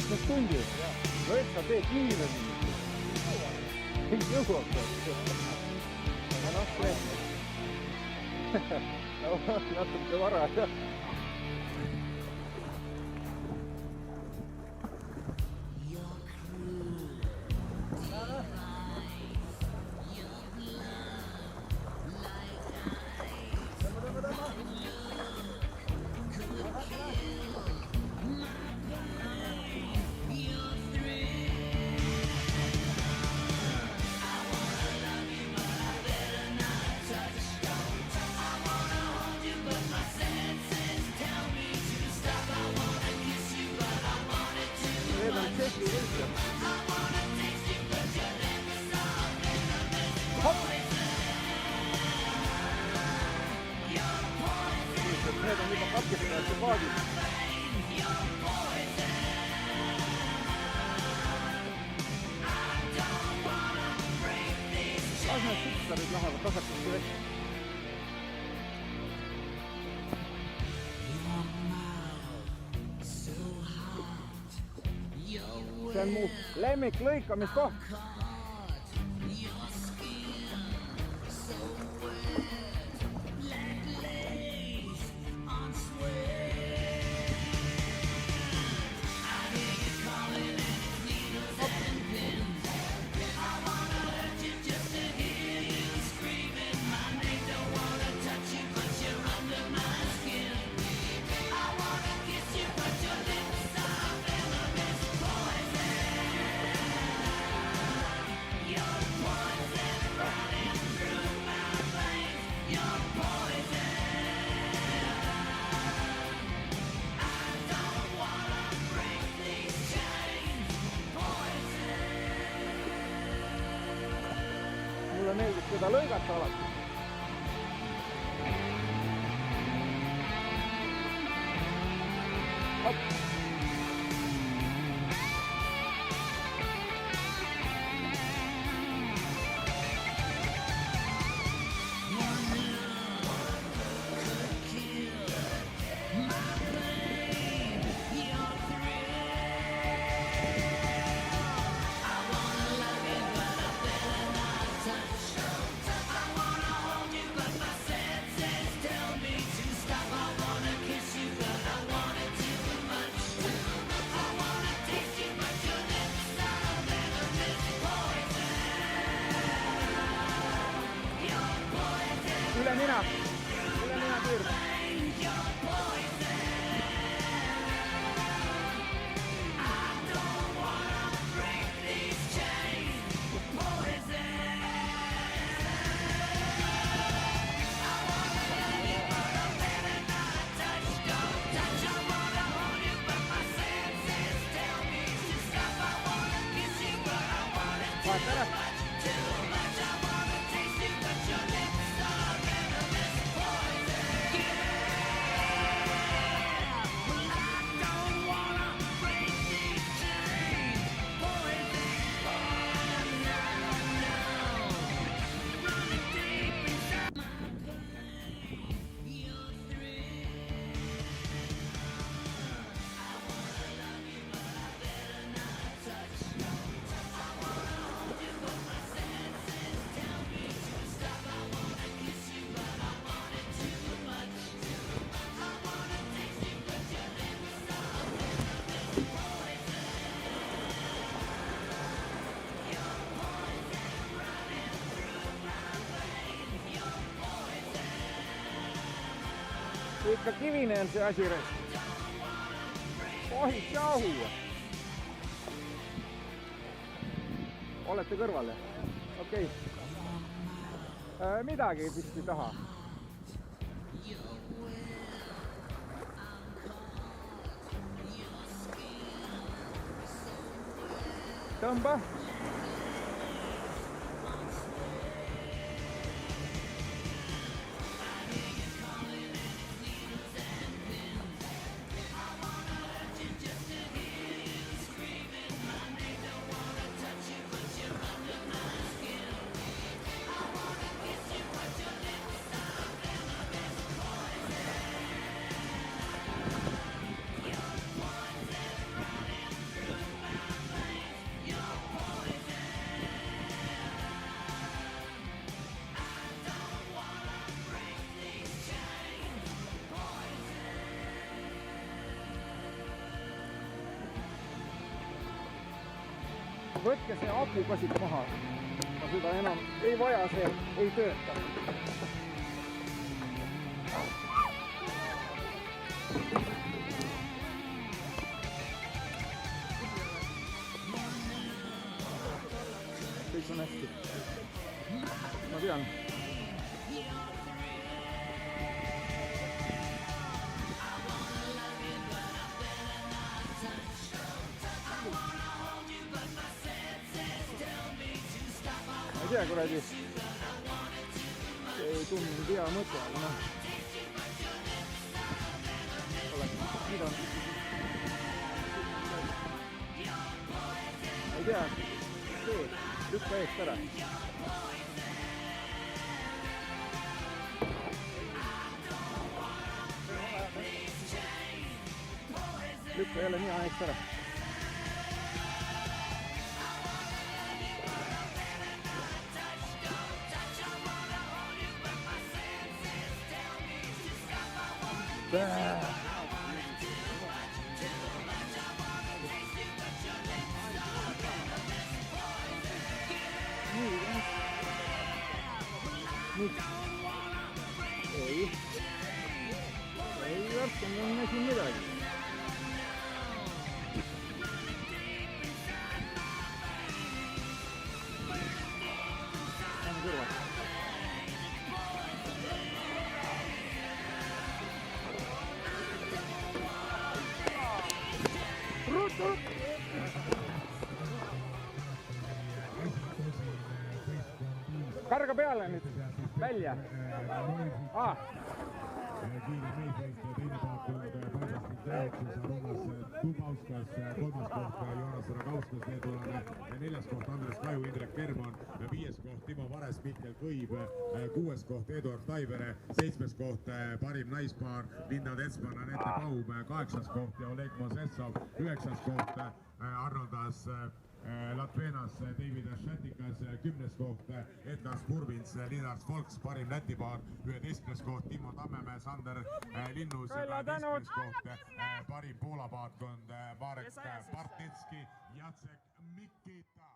17 tundi. No et sa tee kiiremini. Ei jõuab. Aga noh, see. Natuke vara. Need on juba katkestajate paadid. Las need süksarid lähevad tasakesse vett. See on mu lemmik lõikamiskoht. Mulle meeldib seda lõigata alati. Hopp. Üle nina piird. Vaata ära. Ikka kivine on see asi reis. Ohis jahu. Olete kõrval? Okei. Midagi vist ei taha. Tõmba. Võtke see akuga siit maha. Ma seda enam ei vaja, see ei tööta. Kõik on hästi. Ma tean. Ma ei tea, kuradi. See ei tundu hea mõte, aga noh. Oleks pidanud. Ma ei tea. See, lükka eest ära. Lükka jälle mina eest ära. Nüüd. Ei värskend on siin midagi. Lähen kõrvalt. Karga peale nüüd, välja. Kiire meesvõistleja, teine paakond Paljastik Täheksus, Arunas Tubauskas, kolmas koht Joonas Ragauskas, leedulane, neljas koht Andres Kaju, Indrek Kerman, viies koht Timo Vares, Mikkel Kõiv, kuues koht Eduard Taivere, seitsmes koht parim naispaar Linda Tetsman, Anette Paum, kaheksas koht ja Oleg Mosessov, üheksas koht Arnoldas Latveenas David Šatikas, 10. koht Edgar Spurvins, Linars Volks, parim Lätipaar, 11. koht Timo Tammemäe, Sander Linnus, 12. koht parim Poola paatkond Marek Partitski, Jacek Mikita.